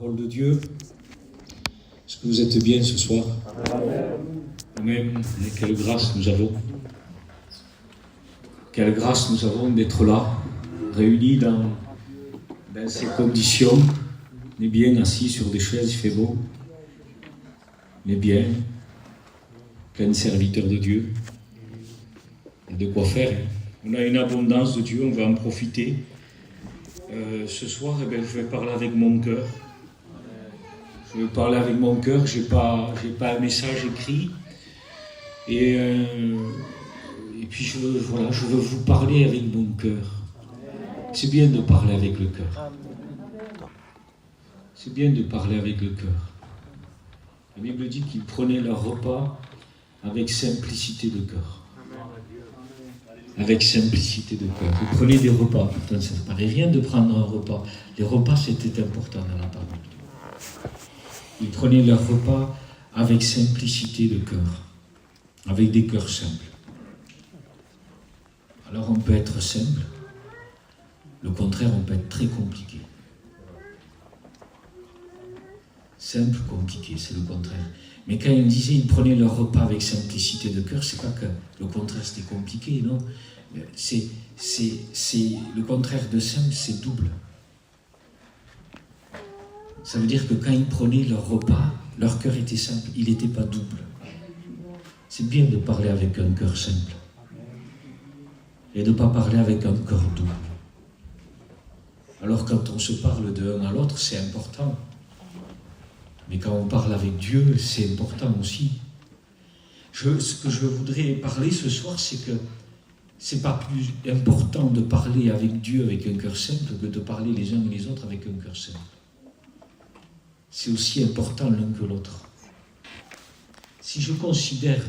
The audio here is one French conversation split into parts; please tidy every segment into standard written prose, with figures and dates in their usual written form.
Parole de Dieu, est-ce que vous êtes bien ce soir? Amen. Et quelle grâce nous avons. Quelle grâce nous avons d'être là, réunis dans ces conditions. On est bien assis sur des chaises, il fait beau. On est bien, plein de serviteurs de Dieu. Il y a de quoi faire. On a une abondance de Dieu, on va en profiter. Ce soir, je vais parler avec mon cœur. Je vais parler avec mon cœur, j'ai pas un message écrit. Et puis je veux vous parler avec mon cœur. C'est bien de parler avec le cœur. C'est bien de parler avec le cœur. La Bible dit qu'ils prenaient leur repas avec simplicité de cœur. Avec simplicité de cœur. Vous prenez des repas. Pourtant, ça ne paraît rien de prendre un repas. Les repas, c'était important dans la parole. Ils prenaient leur repas avec simplicité de cœur, avec des cœurs simples. Alors on peut être simple, le contraire, on peut être très compliqué. Simple, compliqué, c'est le contraire. Mais quand il disait qu'ils prenaient leur repas avec simplicité de cœur, c'est pas que le contraire c'était compliqué, non. C'est le contraire de simple, c'est double. Ça veut dire que quand ils prenaient leur repas, leur cœur était simple, il n'était pas double. C'est bien de parler avec un cœur simple et de ne pas parler avec un cœur double. Alors quand on se parle de l'un à l'autre, c'est important. Mais quand on parle avec Dieu, c'est important aussi. Ce que je voudrais parler ce soir, c'est que c'est pas plus important de parler avec Dieu avec un cœur simple que de parler les uns et les autres avec un cœur simple. C'est aussi important l'un que l'autre. Si je considère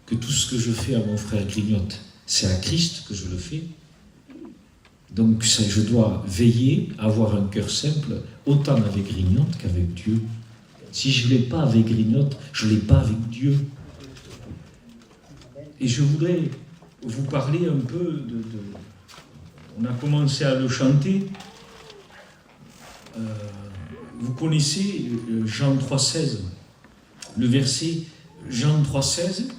que tout ce que je fais à mon frère grignote, c'est à Christ que je le fais, donc je dois veiller à avoir un cœur simple, autant avec grignote qu'avec Dieu. Si je ne l'ai pas avec grignote, je ne l'ai pas avec Dieu. Et je voudrais vous parler un peu on a commencé à le chanter. Vous connaissez Jean 3,16, le verset Jean 3,16,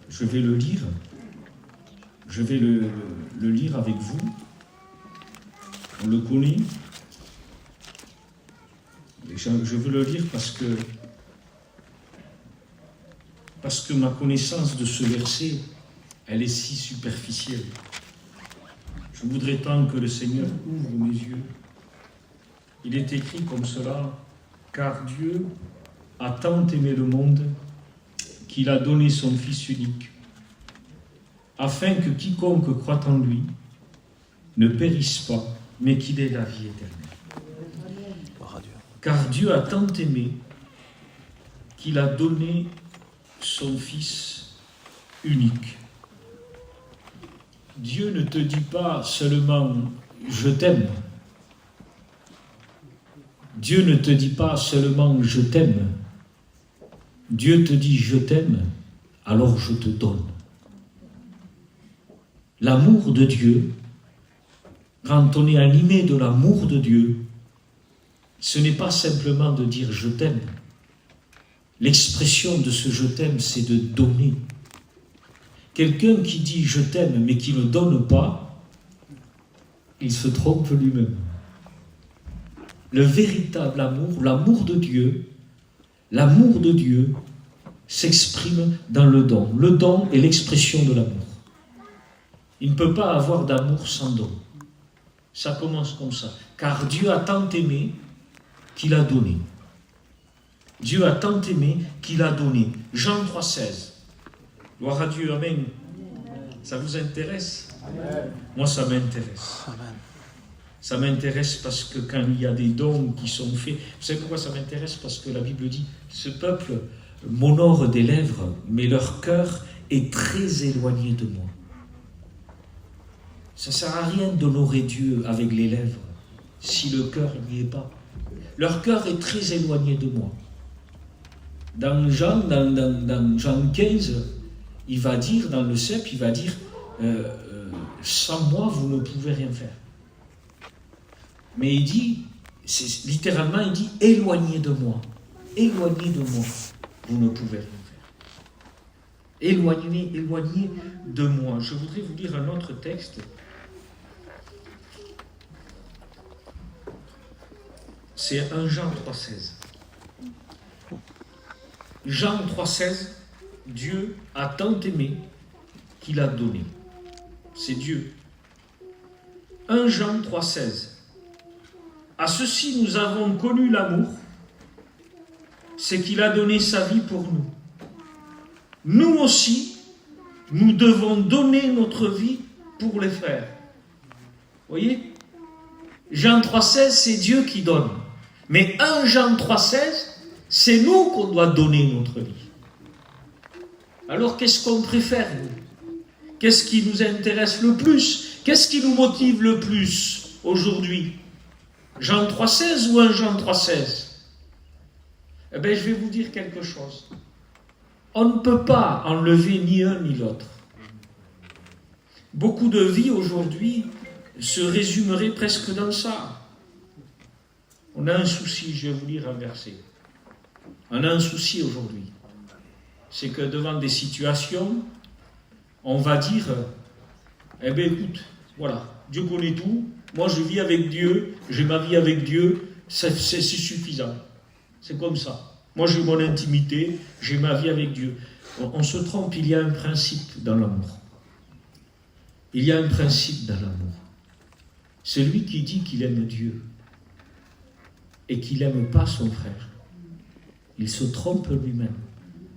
je vais le lire avec vous, on le connaît, je veux le lire parce que ma connaissance de ce verset, elle est si superficielle. Je voudrais tant que le Seigneur ouvre mes yeux. Il est écrit comme cela, « Car Dieu a tant aimé le monde qu'il a donné son Fils unique, afin que quiconque croit en lui ne périsse pas, mais qu'il ait la vie éternelle. Car Dieu a tant aimé qu'il a donné son Fils unique. » Dieu ne te dit pas seulement « je t'aime ». Dieu ne te dit pas seulement « je t'aime ». Dieu te dit « je t'aime », alors je te donne. L'amour de Dieu, quand on est animé de l'amour de Dieu, ce n'est pas simplement de dire « je t'aime ». L'expression de ce « je t'aime », c'est de donner. Quelqu'un qui dit « je t'aime » mais qui ne donne pas, il se trompe lui-même. Le véritable amour, l'amour de Dieu s'exprime dans le don. Le don est l'expression de l'amour. Il ne peut pas avoir d'amour sans don. Ça commence comme ça. Car Dieu a tant aimé qu'il a donné. Dieu a tant aimé qu'il a donné. Jean 3,16. Gloire à Dieu, amen. Ça vous intéresse? Amen. Moi, ça m'intéresse. Amen. Ça m'intéresse parce que quand il y a des dons qui sont faits, vous savez pourquoi ça m'intéresse? Parce que la Bible dit, ce peuple m'honore des lèvres, mais leur cœur est très éloigné de moi. Ça ne sert à rien d'honorer Dieu avec les lèvres, si le cœur n'y est pas. Leur cœur est très éloigné de moi. Dans Jean 15, il va dire, dans le CEP, il va dire, sans moi, vous ne pouvez rien faire. Mais il dit, littéralement, il dit, éloignez de moi, vous ne pouvez rien faire. Éloignez de moi. Je voudrais vous lire un autre texte. C'est 1 Jean 3,16. Jean 3,16, Dieu a tant aimé qu'il a donné. C'est Dieu. 1 Jean 3,16. À ceci nous avons connu l'amour, c'est qu'il a donné sa vie pour nous. Nous aussi, nous devons donner notre vie pour les frères. Vous voyez ? Jean 3,16, c'est Dieu qui donne. Mais 1 Jean 3,16, c'est nous qu'on doit donner notre vie. Alors qu'est-ce qu'on préfère, nous ? Qu'est-ce qui nous intéresse le plus ? Qu'est-ce qui nous motive le plus aujourd'hui ? Jean 3,16 ou 1 Jean 3,16 ? Eh bien, je vais vous dire quelque chose. On ne peut pas enlever ni un ni l'autre. Beaucoup de vies aujourd'hui se résumeraient presque dans ça. On a un souci, je vais vous lire un verset. On a un souci aujourd'hui. C'est que devant des situations, on va dire, eh bien écoute, voilà, Dieu connaît tout, moi je vis avec Dieu, j'ai ma vie avec Dieu, c'est suffisant. C'est comme ça. Moi j'ai mon intimité, j'ai ma vie avec Dieu. On se trompe, il y a un principe dans l'amour. Il y a un principe dans l'amour. Celui qui dit qu'il aime Dieu et qu'il n'aime pas son frère, il se trompe lui-même.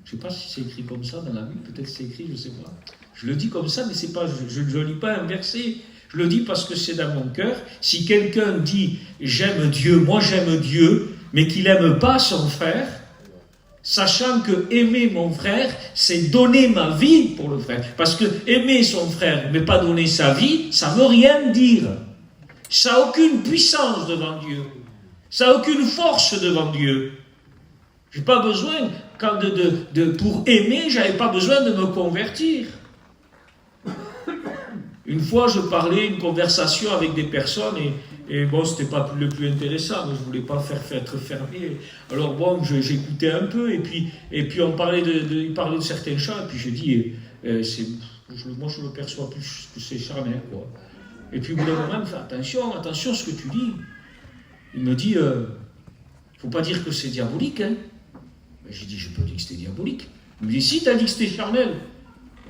Je ne sais pas si c'est écrit comme ça dans la Bible, peut-être c'est écrit, je ne sais pas. Je le dis comme ça, mais c'est pas, je ne lis pas un verset. Je le dis parce que c'est dans mon cœur. Si quelqu'un dit « j'aime Dieu, moi j'aime Dieu », mais qu'il n'aime pas son frère, sachant que aimer mon frère, c'est donner ma vie pour le frère. Parce que aimer son frère, mais pas donner sa vie, ça ne veut rien dire. Ça n'a aucune puissance devant Dieu. Ça n'a aucune force devant Dieu. Je n'ai pas besoin, pour aimer, je n'avais pas besoin de me convertir. Une fois, je parlais une conversation avec des personnes et bon, c'était pas le plus intéressant, mais je voulais pas être fermé. Alors bon, j'écoutais un peu et puis on parlait il parlait de certains chants et puis j'ai dit, moi je le perçois plus que c'est charnel, quoi. Et puis au bout d'un moment, il me fait attention ce que tu dis. Il me dit, faut pas dire que c'est diabolique, hein. J'ai dit, je peux dire que c'était diabolique. Il me dit, si, t'as dit que c'était charnel.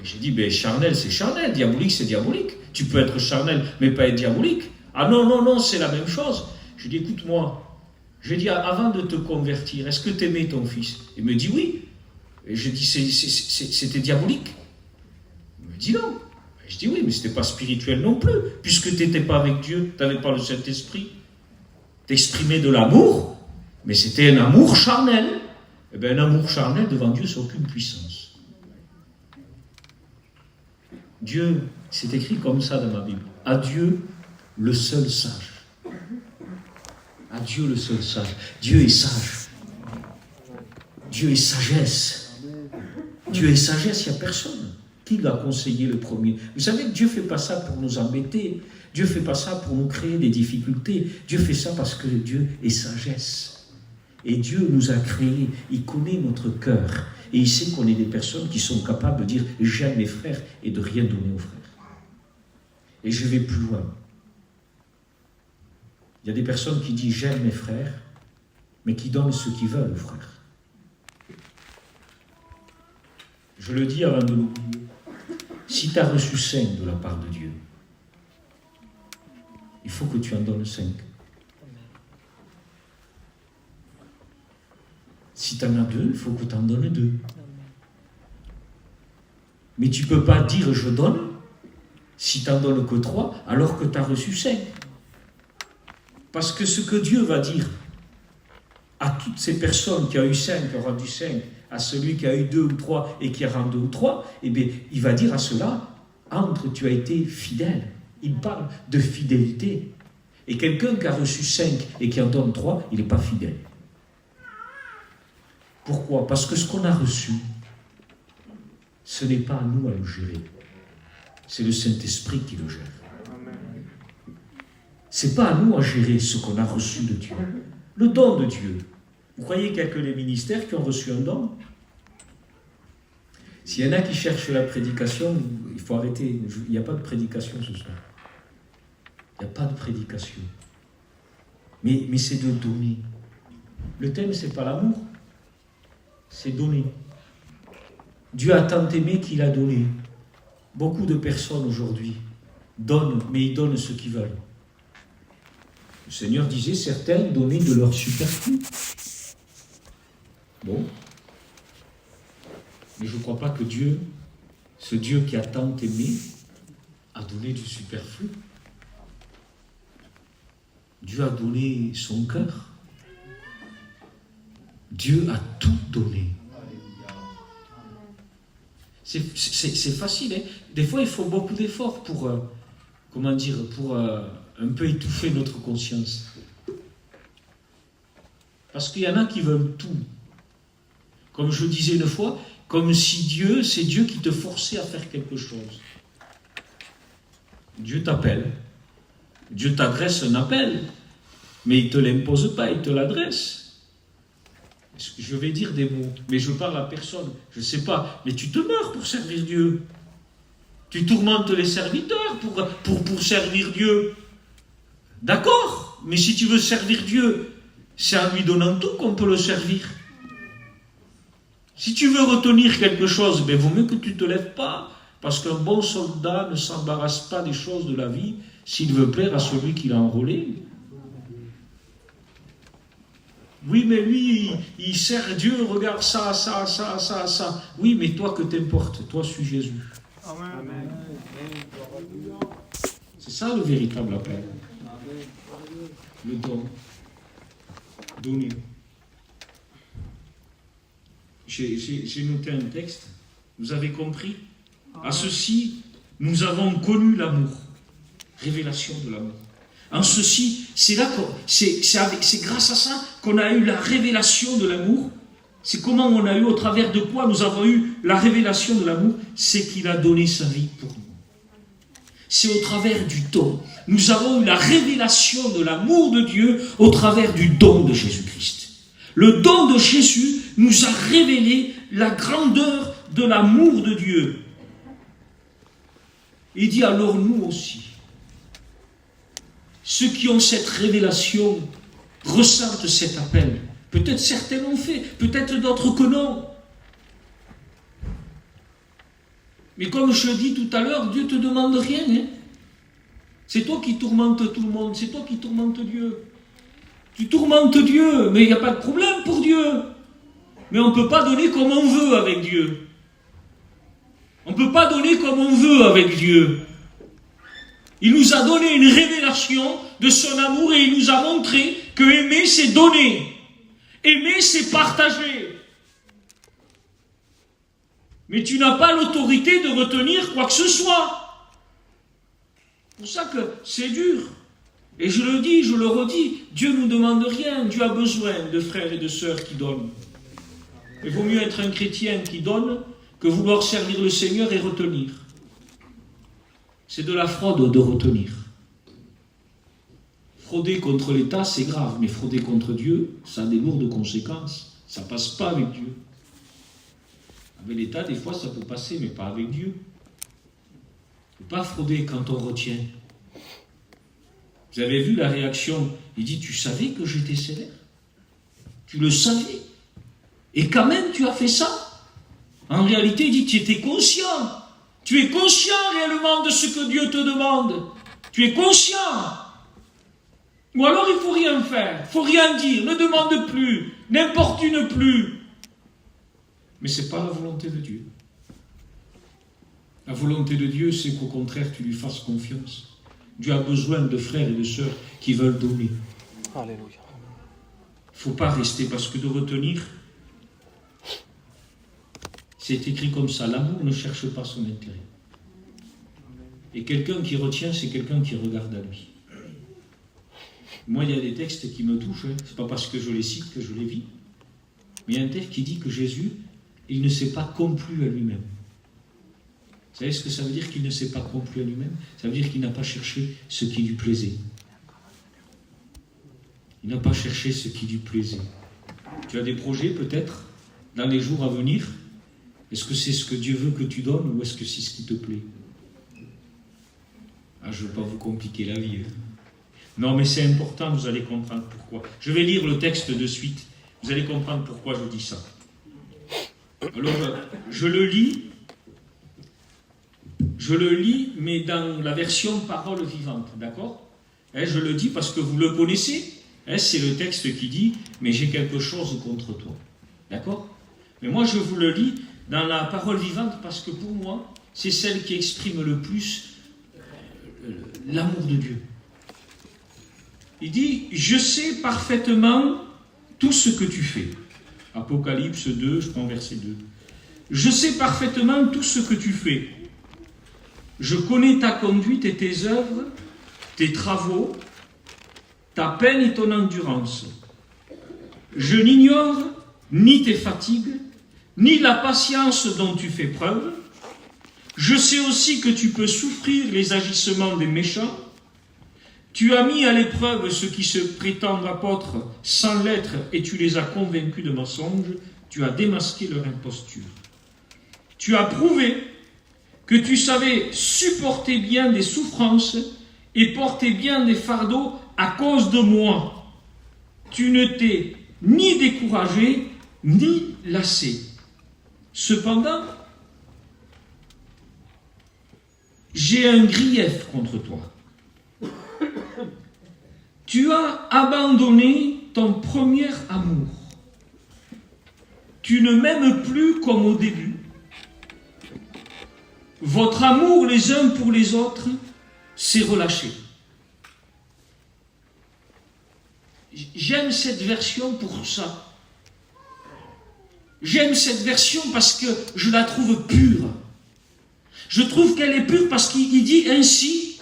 J'ai dit, ben charnel, c'est charnel, diabolique, c'est diabolique. Tu peux être charnel, mais pas être diabolique. Ah non, c'est la même chose. Je lui ai dit, écoute-moi. Je lui ai dit, avant de te convertir, est-ce que tu aimais ton fils ? Il me dit oui. Et je lui ai dit, c'était diabolique. Il me dit non. Je dis oui, mais c'était pas spirituel non plus, puisque tu n'étais pas avec Dieu, tu n'avais pas le Saint-Esprit. Tu exprimais de l'amour, mais c'était un amour charnel. Eh bien, un amour charnel devant Dieu, c'est aucune puissance. Dieu, c'est écrit comme ça dans ma Bible. À Dieu, le seul sage. À Dieu, le seul sage. Dieu est sage. Dieu est sagesse. Dieu est sagesse, il n'y a personne. Qui l'a conseillé le premier ? Vous savez que Dieu ne fait pas ça pour nous embêter. Dieu ne fait pas ça pour nous créer des difficultés. Dieu fait ça parce que Dieu est sagesse. Et Dieu nous a créés. Il connaît notre cœur. Et il sait qu'on est des personnes qui sont capables de dire « j'aime mes frères » et de rien donner aux frères. Et je vais plus loin. Il y a des personnes qui disent « j'aime mes frères », mais qui donnent ce qu'ils veulent aux frères. Je le dis avant de l'oublier. Si tu as reçu 5 de la part de Dieu, il faut que tu en donnes 5. Si tu en as 2, il faut que tu en donnes 2. Mais tu ne peux pas dire « je donne » si tu n'en donnes que 3, alors que tu as reçu 5. Parce que ce que Dieu va dire à toutes ces personnes qui ont eu 5, qui ont rendu 5, à celui qui a eu 2 ou 3 et qui a rendu 2 ou 3, eh bien, il va dire à cela, entre, tu as été fidèle. Il parle de fidélité. Et quelqu'un qui a reçu 5 et qui en donne 3, il n'est pas fidèle. Pourquoi ? Parce que ce qu'on a reçu, ce n'est pas à nous à le gérer. C'est le Saint-Esprit qui le gère. C'est pas à nous à gérer ce qu'on a reçu de Dieu. Le don de Dieu. Vous croyez qu'il n'y a que les ministères qui ont reçu un don? S'il y en a qui cherchent la prédication, il faut arrêter. Il n'y a pas de prédication ce soir. Il n'y a pas de prédication. Mais c'est de donner. Le thème, c'est pas l'amour. C'est donner. Dieu a tant aimé qu'il a donné. Beaucoup de personnes aujourd'hui donnent, mais ils donnent ce qu'ils veulent. Le Seigneur disait, certains donnaient de leur superflu. Bon. Mais je ne crois pas que Dieu, ce Dieu qui a tant aimé, a donné du superflu. Dieu a donné son cœur. Dieu a tout donné. C'est facile, hein? Des fois, il faut beaucoup d'efforts pour, un peu étouffer notre conscience. Parce qu'il y en a qui veulent tout. Comme je disais une fois, comme si c'est Dieu qui te forçait à faire quelque chose. Dieu t'appelle. Dieu t'adresse un appel. Mais il ne te l'impose pas, il te l'adresse. Je vais dire des mots, mais je parle à personne. Je ne sais pas, mais tu te meurs pour servir Dieu. Tu tourmentes les serviteurs pour servir Dieu. D'accord, mais si tu veux servir Dieu, c'est en lui donnant tout qu'on peut le servir. Si tu veux retenir quelque chose, il vaut mieux que tu ne te lèves pas, parce qu'un bon soldat ne s'embarrasse pas des choses de la vie s'il veut plaire à celui qui l'a enrôlé. Oui, mais lui, il sert Dieu, regarde ça. Oui, mais toi, que t'importe? Toi, suis Jésus. Amen. C'est ça le véritable appel. Le don. Donner. J'ai noté un texte. Vous avez compris? À ceci, nous avons connu l'amour. Révélation de l'amour. En ceci, c'est grâce à ça qu'on a eu la révélation de l'amour. C'est comment on a eu, au travers de quoi nous avons eu la révélation de l'amour, c'est qu'il a donné sa vie pour nous. C'est au travers du don. Nous avons eu la révélation de l'amour de Dieu au travers du don de Jésus-Christ. Le don de Jésus nous a révélé la grandeur de l'amour de Dieu. Il dit alors nous aussi. Ceux qui ont cette révélation ressentent cet appel. Peut-être certains l'ont fait, peut-être d'autres que non. Mais comme je dis tout à l'heure, Dieu ne te demande rien. Hein? C'est toi qui tourmentes tout le monde, c'est toi qui tourmentes Dieu. Tu tourmentes Dieu, mais il n'y a pas de problème pour Dieu. Mais on ne peut pas donner comme on veut avec Dieu. On ne peut pas donner comme on veut avec Dieu. Il nous a donné une révélation de son amour et il nous a montré que aimer, c'est donner. Aimer, c'est partager. Mais tu n'as pas l'autorité de retenir quoi que ce soit. C'est pour ça que c'est dur. Et je le dis, je le redis, Dieu ne nous demande rien. Dieu a besoin de frères et de sœurs qui donnent. Il vaut mieux être un chrétien qui donne que vouloir servir le Seigneur et retenir. C'est de la fraude de retenir. Frauder contre l'État, c'est grave, mais frauder contre Dieu, ça a des lourdes conséquences. Ça ne passe pas avec Dieu. Avec l'État, des fois, ça peut passer, mais pas avec Dieu. Il ne faut pas frauder quand on retient. Vous avez vu la réaction? Il dit, tu savais que j'étais sévère? Tu le savais? Et quand même, tu as fait ça? En réalité, il dit, tu étais conscient. Tu es conscient réellement de ce que Dieu te demande. Tu es conscient. Ou alors il ne faut rien faire, il ne faut rien dire, ne demande plus, n'importune plus. Mais ce n'est pas la volonté de Dieu. La volonté de Dieu, c'est qu'au contraire, tu lui fasses confiance. Dieu a besoin de frères et de sœurs qui veulent donner. Alléluia. Il ne faut pas rester, parce que de retenir, c'est écrit comme ça, l'amour ne cherche pas son intérêt. Et quelqu'un qui retient, c'est quelqu'un qui regarde à lui. Moi, il y a des textes qui me touchent, hein. Ce n'est pas parce que je les cite que je les vis. Mais il y a un texte qui dit que Jésus, il ne s'est pas complu à lui-même. Vous savez ce que ça veut dire qu'il ne s'est pas complu à lui-même? Ça veut dire qu'il n'a pas cherché ce qui lui plaisait. Il n'a pas cherché ce qui lui plaisait. Tu as des projets peut-être dans les jours à venir? Est-ce que c'est ce que Dieu veut que tu donnes ou est-ce que c'est ce qui te plaît? Je ne veux pas vous compliquer la vie. Non, mais c'est important, vous allez comprendre pourquoi. Je vais lire le texte de suite. Vous allez comprendre pourquoi je dis ça. Alors, je le lis, mais dans la version parole vivante, d'accord? Je le dis parce que vous le connaissez. C'est le texte qui dit « Mais j'ai quelque chose contre toi ». D'accord? Mais moi, je vous le lis dans la parole vivante parce que pour moi, c'est celle qui exprime le plus l'amour de Dieu. Il dit « Je sais parfaitement tout ce que tu fais ». Apocalypse 2, je prends verset 2. « Je sais parfaitement tout ce que tu fais. Je connais ta conduite et tes œuvres, tes travaux, ta peine et ton endurance. Je n'ignore ni tes fatigues, ni la patience dont tu fais preuve. Je sais aussi que tu peux souffrir les agissements des méchants. Tu as mis à l'épreuve ceux qui se prétendent apôtres sans l'être et tu les as convaincus de mensonges. Tu as démasqué leur imposture. Tu as prouvé que tu savais supporter bien des souffrances et porter bien des fardeaux à cause de moi. Tu ne t'es ni découragé, ni lassé. Cependant, j'ai un grief contre toi. Tu as abandonné ton premier amour. Tu ne m'aimes plus comme au début. Votre amour les uns pour les autres s'est relâché. J'aime cette version pour ça. J'aime cette version parce que je la trouve pure. Je trouve qu'elle est pure parce qu'il dit ainsi,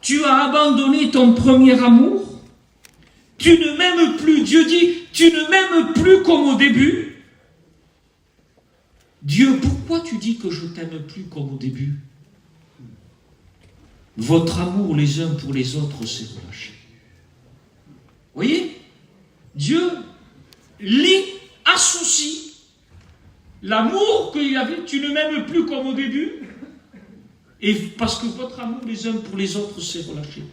tu as abandonné ton premier amour, tu ne m'aimes plus. Dieu dit, tu ne m'aimes plus comme au début. Dieu, pourquoi tu dis que je t'aime plus comme au début? Votre amour les uns pour les autres s'est relâché. Vous voyez? Dieu associe l'amour qu'il y avait, tu ne m'aimes plus comme au début, et parce que votre amour les uns pour les autres s'est relâché.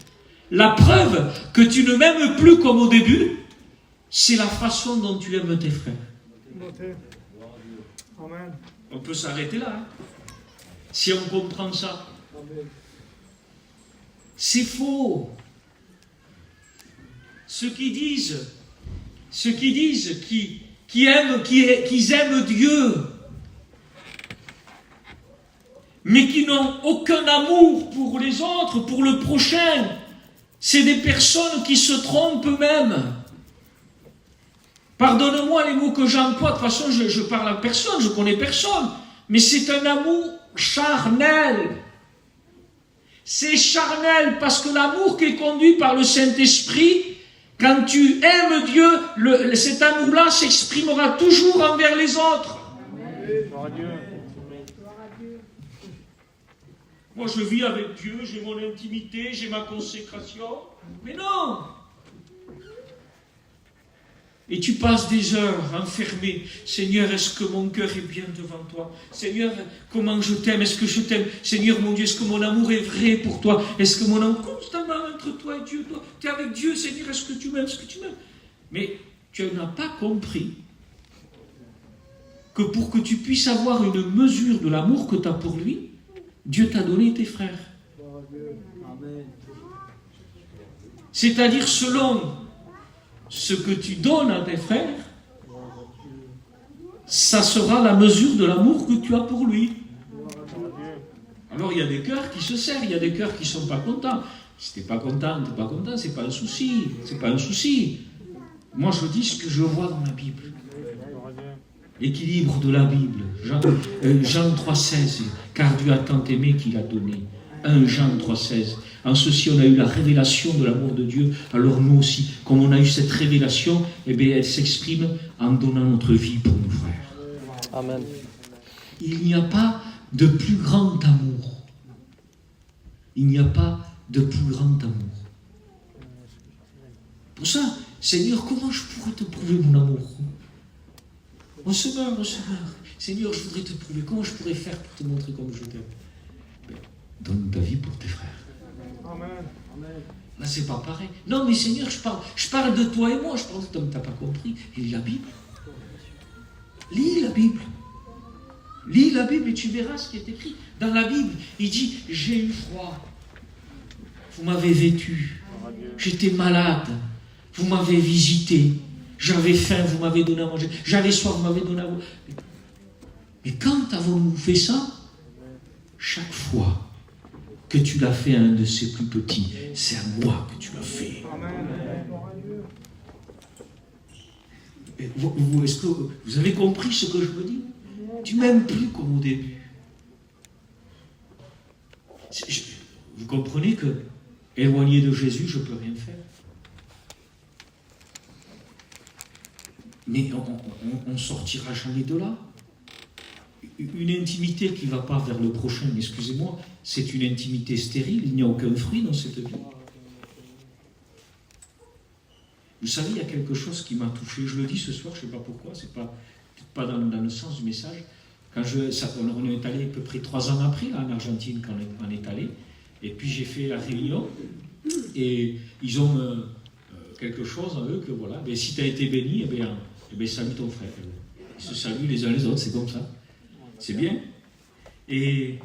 La preuve que tu ne m'aimes plus comme au début, c'est la façon dont tu aimes tes frères. Amen. On peut s'arrêter là, hein, si on comprend ça. Amen. C'est faux. Ceux qui disent qu'ils aiment Dieu, mais qui n'ont aucun amour pour les autres, pour le prochain, c'est des personnes qui se trompent eux-mêmes. Pardonne-moi les mots que j'emploie, de toute façon je parle à personne, je connais personne, mais c'est un amour charnel. C'est charnel parce que l'amour qui est conduit par le Saint-Esprit, quand tu aimes Dieu, cet amour-là s'exprimera toujours envers les autres. Moi je vis avec Dieu, j'ai mon intimité, j'ai ma consécration, mais non! Et tu passes des heures enfermé. Seigneur, est-ce que mon cœur est bien devant toi? Seigneur, comment je t'aime? Est-ce que je t'aime? Seigneur, mon Dieu, est-ce que mon amour est vrai pour toi? Est-ce que mon amour constamment entre toi et Dieu? Tu es avec Dieu, Seigneur, est-ce que tu m'aimes? Est-ce que tu m'aimes? Mais tu n'as pas compris que pour que tu puisses avoir une mesure de l'amour que tu as pour lui, Dieu t'a donné tes frères. C'est-à-dire selon ce que tu donnes à tes frères, ça sera la mesure de l'amour que tu as pour lui. Alors il y a des cœurs qui se serrent, il y a des cœurs qui ne sont pas contents. Si tu n'es pas content, c'est pas un souci. C'est pas un souci. Moi je dis ce que je vois dans la Bible. L'équilibre de la Bible. Jean 3,16. Car Dieu a tant aimé qu'il a donné. 1 Jean 3,16. En ceci, on a eu la révélation de l'amour de Dieu. Alors nous aussi, comme on a eu cette révélation, eh bien, elle s'exprime en donnant notre vie pour nos frères. Amen. Il n'y a pas de plus grand amour. Il n'y a pas de plus grand amour. Pour ça, Seigneur, comment je pourrais te prouver mon amour? On se meurt. Seigneur, je voudrais te prouver. Comment je pourrais faire pour te montrer comme je t'aime? Donne ta vie pour tes frères. Amen. Là, c'est pas pareil. Non, mais Seigneur, je parle de toi et moi. Je pense que tu n'as pas compris. Lis la Bible. Lis la Bible. Lis la Bible et tu verras ce qui est écrit. Dans la Bible, il dit, j'ai eu froid. Vous m'avez vêtu. J'étais malade. Vous m'avez visité. J'avais faim, vous m'avez donné à manger. J'avais soif, vous m'avez donné à boire. Mais quand avons-nous fait ça? Chaque fois que tu l'as fait à un de ses plus petits, c'est à moi que tu l'as fait. Est-ce que vous avez compris ce que je veux dire? Tu m'aimes plus comme au début. Vous comprenez que, éloigné de Jésus, je ne peux rien faire. Mais on ne sortira jamais de là. Une intimité qui ne va pas vers le prochain, excusez-moi, c'est une intimité stérile, il n'y a aucun fruit dans cette vie. Vous savez, il y a quelque chose qui m'a touché, je le dis ce soir, je ne sais pas pourquoi, c'est pas dans le sens du message. On est allé à peu près 3 ans après, là, en Argentine, quand on est allé, et puis j'ai fait la réunion, et ils ont quelque chose en eux que voilà, ben, si tu as été béni, salue ton frère. Ils se saluent les uns les autres, c'est comme ça. C'est bien. Et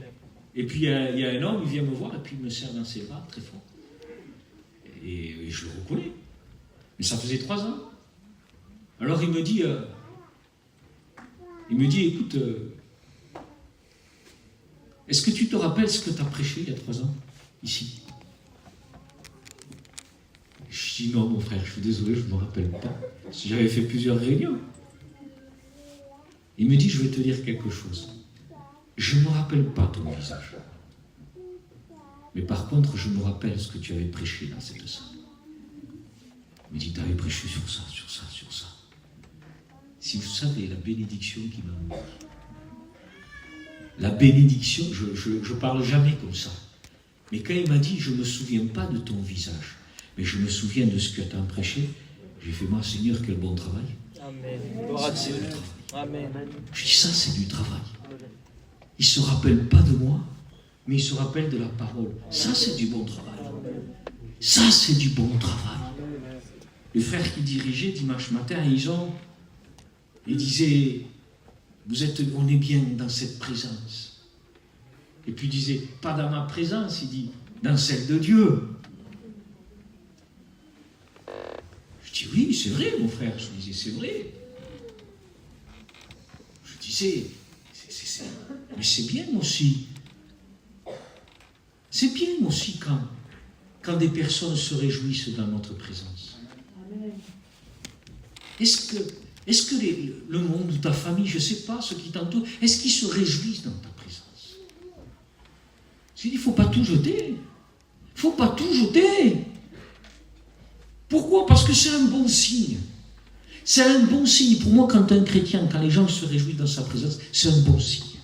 puis il y a un homme, il vient me voir et puis il me serre dans ses bras très fort. Et je le reconnais. Mais ça faisait 3 ans. Alors il me dit, écoute, est-ce que tu te rappelles ce que tu as prêché il y a 3 ans, ici? Je dis non, mon frère, je suis désolé, je ne me rappelle pas. J'avais fait plusieurs réunions. Il me dit, je vais te dire quelque chose. Je ne me rappelle pas ton visage. Mais par contre, je me rappelle ce que tu avais prêché dans cette salle. Il me dit, tu avais prêché sur ça. Si vous savez la bénédiction qui m'a... La bénédiction, je ne parle jamais comme ça. Mais quand il m'a dit, je ne me souviens pas de ton visage, mais je me souviens de ce que tu as prêché, j'ai fait, moi, Seigneur, quel bon travail. Amen. Ça, c'est du travail. Amen. Je dis, ça, c'est du travail. Il ne se rappelle pas de moi, mais il se rappelle de la parole. Ça, c'est du bon travail. Ça, c'est du bon travail. Les frères qui dirigeaient dimanche matin, ils disaient, on est bien dans cette présence. Et puis il disait, pas dans ma présence, il dit, dans celle de Dieu. Je dis, oui, c'est vrai, mon frère. Je disais, c'est vrai. Je disais, mais c'est bien aussi. C'est bien aussi quand des personnes se réjouissent dans notre présence. Est-ce que le monde ou ta famille, je ne sais pas, ceux qui t'entourent, est-ce qu'ils se réjouissent dans ta présence? Je dis, il ne faut pas tout jeter. Il ne faut pas tout jeter. Pourquoi? Parce que c'est un bon signe. C'est un bon signe. Pour moi, quand un chrétien, quand les gens se réjouissent dans sa présence, c'est un bon signe.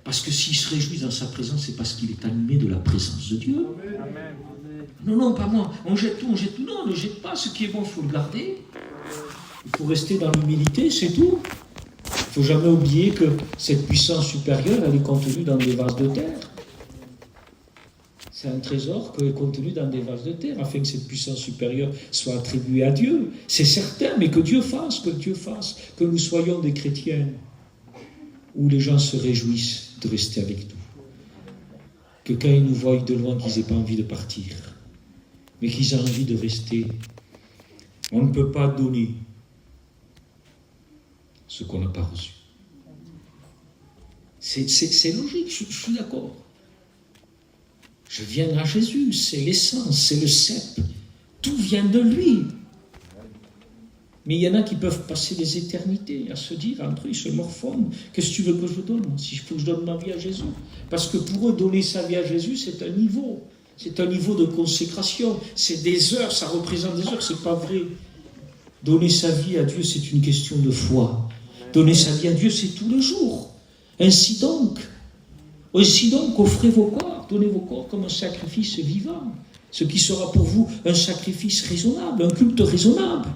Parce que s'il se réjouit dans sa présence, c'est parce qu'il est animé de la présence de Dieu. Amen. Non, pas moi. On jette tout. Non, ne jette pas. Ce qui est bon, il faut le garder. Il faut rester dans l'humilité, c'est tout. Il ne faut jamais oublier que cette puissance supérieure, elle est contenue dans des vases de terre. C'est un trésor qui est contenu dans des vases de terre, afin que cette puissance supérieure soit attribuée à Dieu. C'est certain, mais que Dieu fasse, que nous soyons des chrétiens où les gens se réjouissent de rester avec nous. Que quand ils nous voient de loin, qu'ils n'aient pas envie de partir, mais qu'ils aient envie de rester. On ne peut pas donner ce qu'on n'a pas reçu. C'est logique, je suis d'accord. Je viens à Jésus, c'est l'essence, c'est le cep. Tout vient de lui. Mais il y en a qui peuvent passer des éternités à se dire, entre eux, ils se morfondent. Qu'est-ce que tu veux que je donne? Si il faut que je donne ma vie à Jésus. Parce que pour eux, donner sa vie à Jésus, c'est un niveau. C'est un niveau de consécration. C'est des heures, ça représente des heures, c'est pas vrai. Donner sa vie à Dieu, c'est une question de foi. Donner sa vie à Dieu, c'est tous les jours. Ainsi donc, offrez vos corps, donnez vos corps comme un sacrifice vivant. ce qui sera pour vous un sacrifice raisonnable, un culte raisonnable,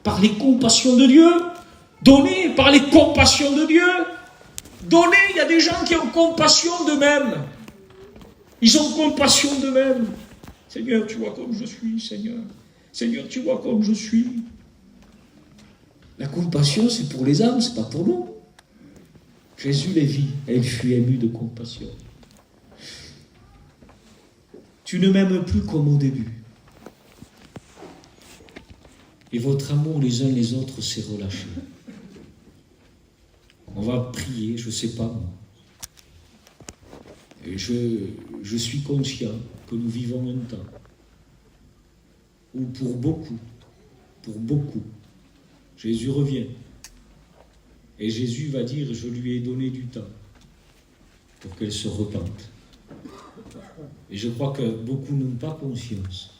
par les compassions de Dieu. Donnez par les compassions de Dieu. Donnez, il y a des gens qui ont compassion d'eux-mêmes. Ils ont compassion d'eux-mêmes. Seigneur, tu vois comme je suis, Seigneur. Seigneur, tu vois comme je suis. La compassion, c'est pour les âmes, c'est pas pour nous. Jésus les vit et il fut ému de compassion. Tu ne m'aimes plus comme au début. Et votre amour les uns les autres s'est relâché. On va prier, je ne sais pas moi. Et je suis conscient que nous vivons un temps où pour beaucoup, Jésus revient. Et Jésus va dire, je lui ai donné du temps pour qu'elle se repente. Et je crois que beaucoup n'ont pas conscience.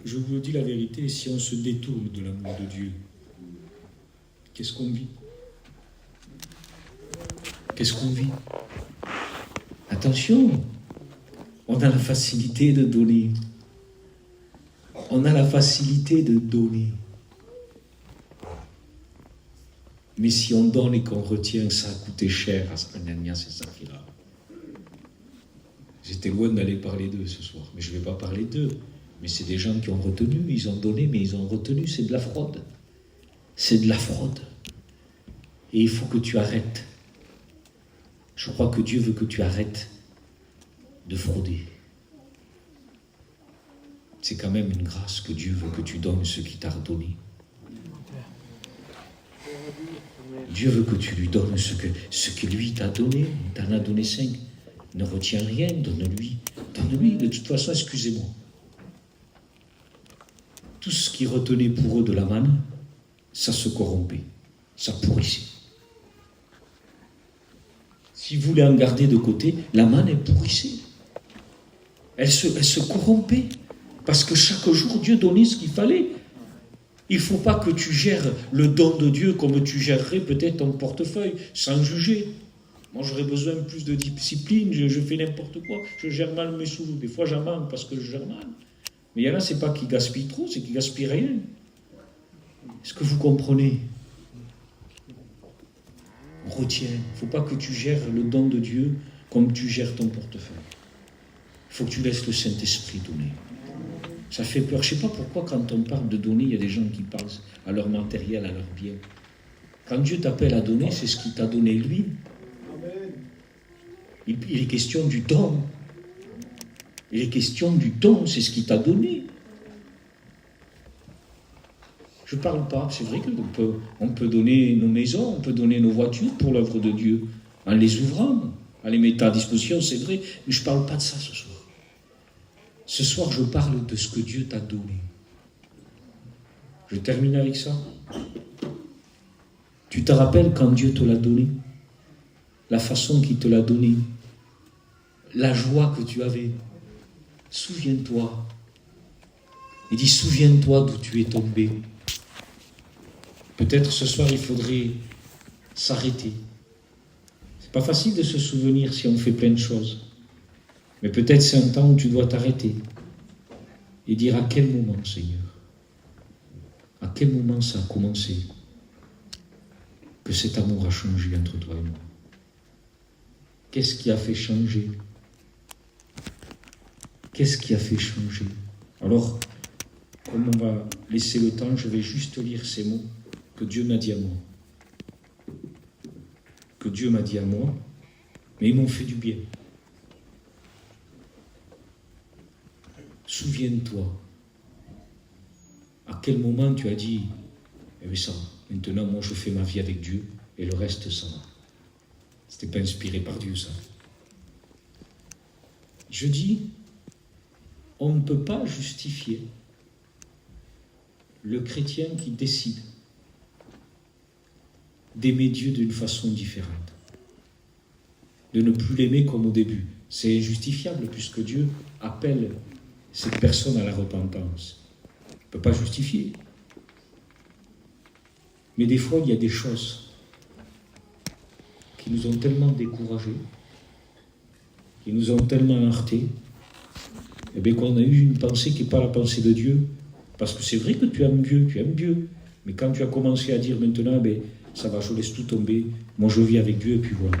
Je vous dis la vérité, si on se détourne de l'amour de Dieu, qu'est-ce qu'on vit? Qu'est-ce qu'on vit? Attention, on a la facilité de donner. On a la facilité de donner. Mais si on donne et qu'on retient, ça a coûté cher à Ananias et Saphira. J'étais loin d'aller parler d'eux ce soir, mais je ne vais pas parler d'eux. Mais c'est des gens qui ont retenu, ils ont donné, mais ils ont retenu, c'est de la fraude. C'est de la fraude. Et il faut que tu arrêtes. Je crois que Dieu veut que tu arrêtes de frauder. C'est quand même une grâce que Dieu veut que tu donnes ce qu'il t'a donné. Dieu veut que tu lui donnes ce que lui t'a donné. Il t'en a donné 5. Ne retiens rien, donne-lui. Donne-lui, de toute façon, excusez-moi. Tout ce qui retenait pour eux de la manne, ça se corrompait, ça pourrissait. Si vous voulez en garder de côté, la manne, elle pourrissait. Elle se corrompait. Parce que chaque jour, Dieu donnait ce qu'il fallait. Il ne faut pas que tu gères le don de Dieu comme tu gérerais peut-être ton portefeuille, sans juger. Moi, j'aurais besoin de plus de discipline, je fais n'importe quoi, je gère mal mes sous. Des fois, j'en manque parce que je gère mal. Mais il y en a, c'est pas qu'ils gaspillent trop, c'est qu'ils gaspillent rien. Est-ce que vous comprenez? Retiens. Il ne faut pas que tu gères le don de Dieu comme tu gères ton portefeuille. Il faut que tu laisses le Saint-Esprit donner. Ça fait peur. Je ne sais pas pourquoi, quand on parle de donner, il y a des gens qui pensent à leur matériel, à leur bien. Quand Dieu t'appelle à donner, c'est ce qu'il t'a donné lui. Il est question du don. Il est question du don, c'est ce qu'il t'a donné. Je ne parle pas, c'est vrai qu'on peut donner nos maisons, on peut donner nos voitures pour l'œuvre de Dieu, en les ouvrant, en les mettant à disposition, c'est vrai, mais je ne parle pas de ça ce soir. Ce soir, je parle de ce que Dieu t'a donné. Je termine avec ça. Tu te rappelles quand Dieu te l'a donné? La façon qu'il te l'a donné? La joie que tu avais? Souviens-toi. Il dit, souviens-toi d'où tu es tombé. Peut-être ce soir, il faudrait s'arrêter. C'est pas facile de se souvenir si on fait plein de choses. Mais peut-être c'est un temps où tu dois t'arrêter et dire à quel moment, Seigneur, à quel moment ça a commencé que cet amour a changé entre toi et moi. Qu'est-ce qui a fait changer? Qu'est-ce qui a fait changer? Alors, comme on va laisser le temps, je vais juste lire ces mots que Dieu m'a dit à moi. Que Dieu m'a dit à moi, mais ils m'ont fait du bien. Souviens-toi, à quel moment tu as dit, eh bien ça, maintenant moi je fais ma vie avec Dieu et le reste ça va. C'était pas inspiré par Dieu ça. Je dis, on ne peut pas justifier le chrétien qui décide d'aimer Dieu d'une façon différente, de ne plus l'aimer comme au début. C'est injustifiable puisque Dieu appelle cette personne à la repentance. On ne peut pas justifier. Mais des fois, il y a des choses qui nous ont tellement découragés, qui nous ont tellement heurtés, eh bien qu'on a eu une pensée qui n'est pas la pensée de Dieu. Parce que c'est vrai que tu aimes Dieu. Mais quand tu as commencé à dire maintenant, ben, ça va, je laisse tout tomber, moi je vis avec Dieu et puis voilà.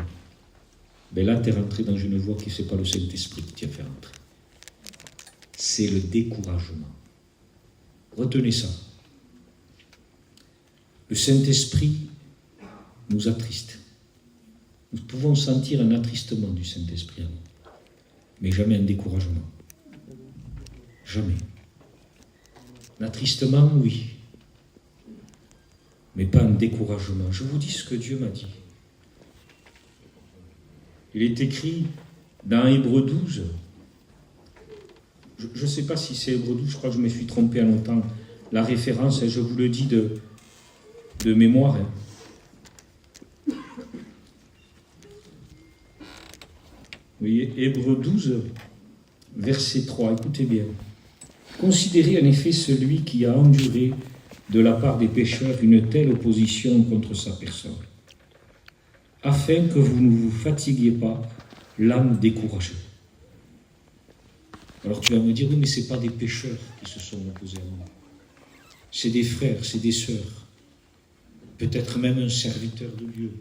Ben là, tu es rentré dans une voie qui n'est pas le Saint-Esprit qui t'a fait rentrer. C'est le découragement. Retenez ça. Le Saint-Esprit nous attriste. Nous pouvons sentir un attristement du Saint-Esprit en nous, mais jamais un découragement. Jamais. L'attristement, oui, mais pas un découragement. Je vous dis ce que Dieu m'a dit. Il est écrit dans Hébreux 12, je ne sais pas si c'est Hébreux 12, je crois que je me suis trompé à longtemps, la référence, je vous le dis de mémoire. Vous voyez, Hébreux 12, verset 3, écoutez bien. Considérez en effet celui qui a enduré de la part des pécheurs une telle opposition contre sa personne, afin que vous ne vous fatiguiez pas, l'âme découragée. Alors tu vas me dire, oui, mais ce n'est pas des pécheurs qui se sont opposés à moi. C'est des frères, c'est des sœurs, peut-être même un serviteur de Dieu.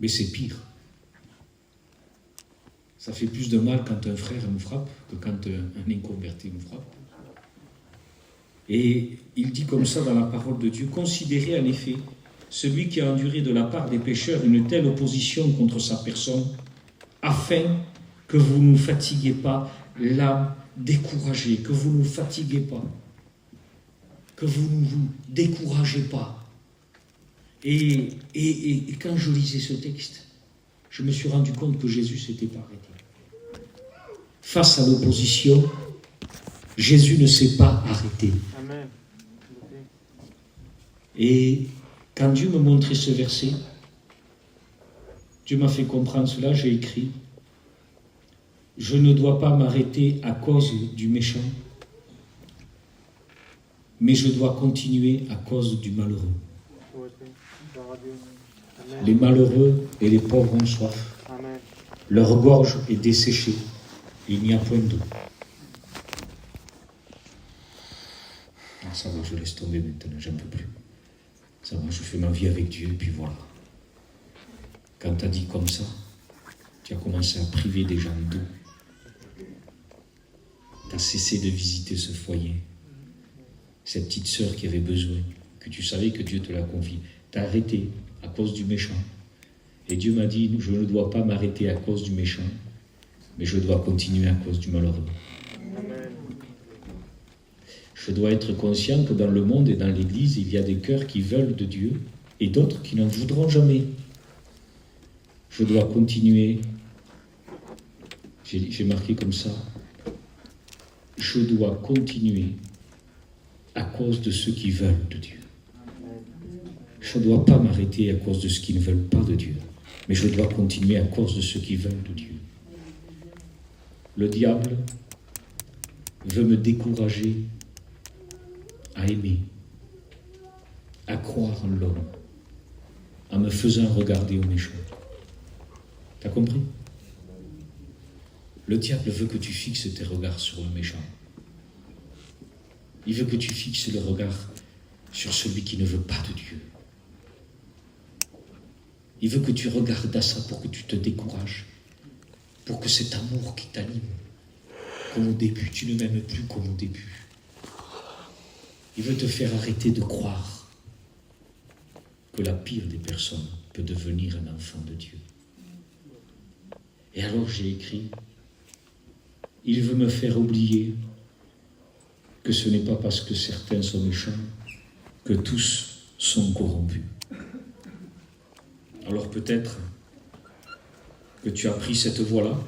Mais c'est pire. Ça fait plus de mal quand un frère nous frappe que quand un inconverti nous frappe. Et il dit comme ça dans la parole de Dieu, considérez en effet celui qui a enduré de la part des pécheurs une telle opposition contre sa personne, afin que vous ne fatiguiez pas l'âme découragée, que vous ne fatiguez pas, que vous ne vous découragez pas. Et quand je lisais ce texte, je me suis rendu compte que Jésus ne s'était pas arrêté. Face à l'opposition, Jésus ne s'est pas arrêté. Amen. Et quand Dieu me montrait ce verset, Dieu m'a fait comprendre cela, j'ai écrit « Je ne dois pas m'arrêter à cause du méchant, mais je dois continuer à cause du malheureux. » Les malheureux et les pauvres ont soif. Amen. Leur gorge est desséchée. Il n'y a point d'eau. Ah, ça va, je laisse tomber maintenant, j'en peux plus. Ça va, je fais ma vie avec Dieu, et puis voilà. Quand tu as dit comme ça, tu as commencé à priver des gens d'eau. Tu as cessé de visiter ce foyer. Cette petite sœur qui avait besoin, que tu savais que Dieu te l'a confiée. Tu as arrêté à cause du méchant. Et Dieu m'a dit, je ne dois pas m'arrêter à cause du méchant, mais je dois continuer à cause du malheureux. Amen. Je dois être conscient que dans le monde et dans l'Église, il y a des cœurs qui veulent de Dieu et d'autres qui n'en voudront jamais. Je dois continuer. J'ai marqué comme ça. Je dois continuer à cause de ceux qui veulent de Dieu. Je ne dois pas m'arrêter à cause de ceux qui ne veulent pas de Dieu, mais je dois continuer à cause de ceux qui veulent de Dieu. Le diable veut me décourager à aimer, à croire en l'homme, en me faisant regarder au méchant. T'as compris? Le diable veut que tu fixes tes regards sur le méchant. Il veut que tu fixes le regard sur celui qui ne veut pas de Dieu. Il veut que tu regardes à ça pour que tu te décourages, pour que cet amour qui t'anime, comme au début, tu ne m'aimes plus comme au début. Il veut te faire arrêter de croire que la pire des personnes peut devenir un enfant de Dieu. Et alors j'ai écrit, il veut me faire oublier que ce n'est pas parce que certains sont méchants que tous sont corrompus. Alors peut-être que tu as pris cette voie-là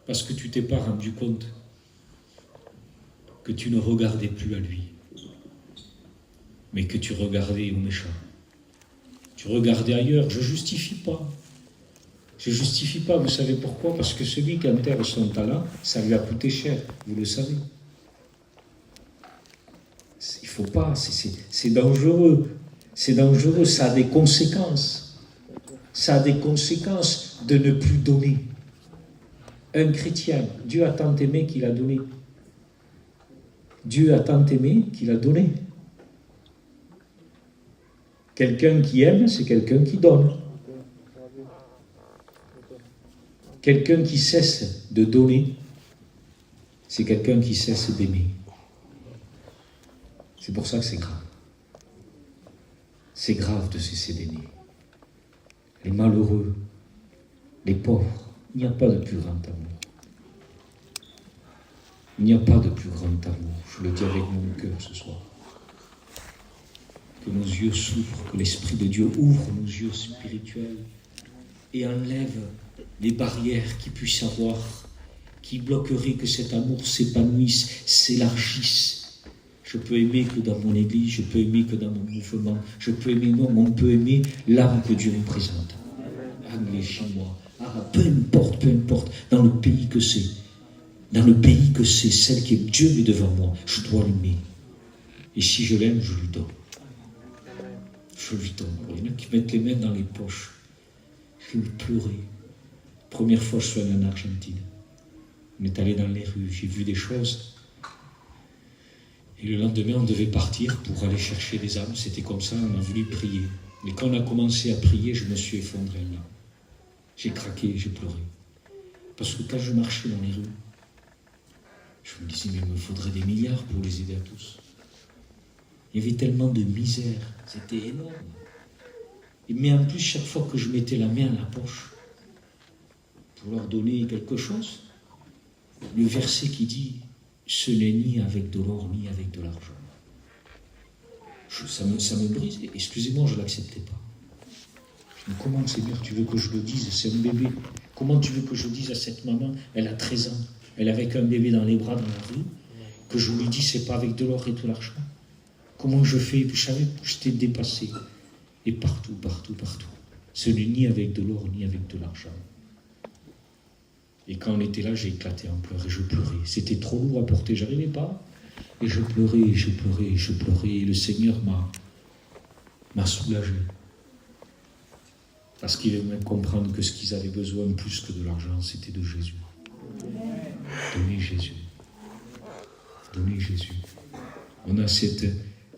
parce que tu t'es pas rendu compte que tu ne regardais plus à lui, mais que tu regardais au méchant. Tu regardais ailleurs. Je justifie pas. Je justifie pas. Vous savez pourquoi? Parce que celui qui enterre son talent, ça lui a coûté cher. Vous le savez. Il faut pas. C'est dangereux. C'est dangereux. Ça a des conséquences. Ça a des conséquences de ne plus donner. Un chrétien, Dieu a tant aimé qu'il a donné. Dieu a tant aimé qu'il a donné. Quelqu'un qui aime, c'est quelqu'un qui donne. Quelqu'un qui cesse de donner, c'est quelqu'un qui cesse d'aimer. C'est pour ça que c'est grave. C'est grave de cesser d'aimer. Les malheureux, les pauvres, il n'y a pas de plus grand amour. Il n'y a pas de plus grand amour. Je le dis avec mon cœur ce soir. Que nos yeux s'ouvrent, que l'Esprit de Dieu ouvre nos yeux spirituels et enlève les barrières qui puissent avoir, qui bloqueraient que cet amour s'épanouisse, s'élargisse. Je peux aimer que dans mon église, je peux aimer que dans mon mouvement, je peux aimer, non, on peut aimer l'âme que Dieu me présente. Anglais, chinois, arabe, peu importe, dans le pays que c'est. Dans le pays que c'est, celle qui est Dieu est devant moi, je dois l'aimer. Et si je l'aime, je lui donne. Je lui donne. Il y en a qui mettent les mains dans les poches. Je vais pleurer. Première fois, je suis allé en Argentine. On est allé dans les rues, j'ai vu des choses. Et le lendemain, on devait partir pour aller chercher des âmes. C'était comme ça, on a voulu prier. Mais quand on a commencé à prier, je me suis effondré là. J'ai craqué, j'ai pleuré. Parce que quand je marchais dans les rues, je me disais, mais il me faudrait des milliards pour les aider à tous. Il y avait tellement de misère, c'était énorme. Mais en plus, chaque fois que je mettais la main à la poche pour leur donner quelque chose, le verset qui dit « Ce n'est ni avec de l'or, ni avec de l'argent ». Ça me brise. Excusez-moi, je ne l'acceptais pas. Je me dis, comment, Seigneur, tu veux que je le dise? C'est un bébé. Comment tu veux que je dise à cette maman, elle a 13 ans, elle avait qu'un bébé dans les bras dans la rue, que je lui dis, c'est pas avec de l'or et de l'argent. Comment je fais? Je savais que j'étais dépassé. Et partout. Ce n'est ni avec de l'or, ni avec de l'argent. Et quand on était là, j'ai éclaté en pleurs et je pleurais. C'était trop lourd à porter, j'arrivais pas. Et je pleurais. Et le Seigneur m'a soulagé. Parce qu'il aimait comprendre que ce qu'ils avaient besoin plus que de l'argent, c'était de Jésus. Donnez Jésus. Donnez Jésus. On a cette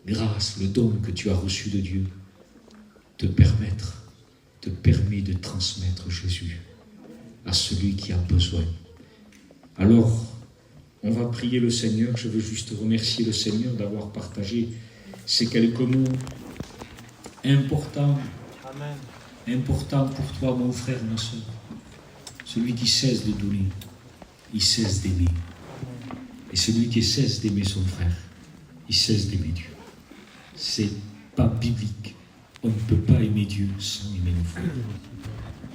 grâce, le don que tu as reçu de Dieu, te permet de transmettre Jésus à celui qui a besoin. Alors, on va prier le Seigneur. Je veux juste remercier le Seigneur d'avoir partagé ces quelques mots importants. Amen. Important pour toi, mon frère, ma soeur. Celui qui cesse de donner, il cesse d'aimer. Et celui qui cesse d'aimer son frère, il cesse d'aimer Dieu. C'est pas biblique. On ne peut pas aimer Dieu sans aimer nos frères.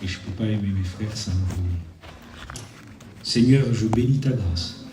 Et je ne peux pas aimer mes frères sans me donner. Seigneur, je bénis ta grâce.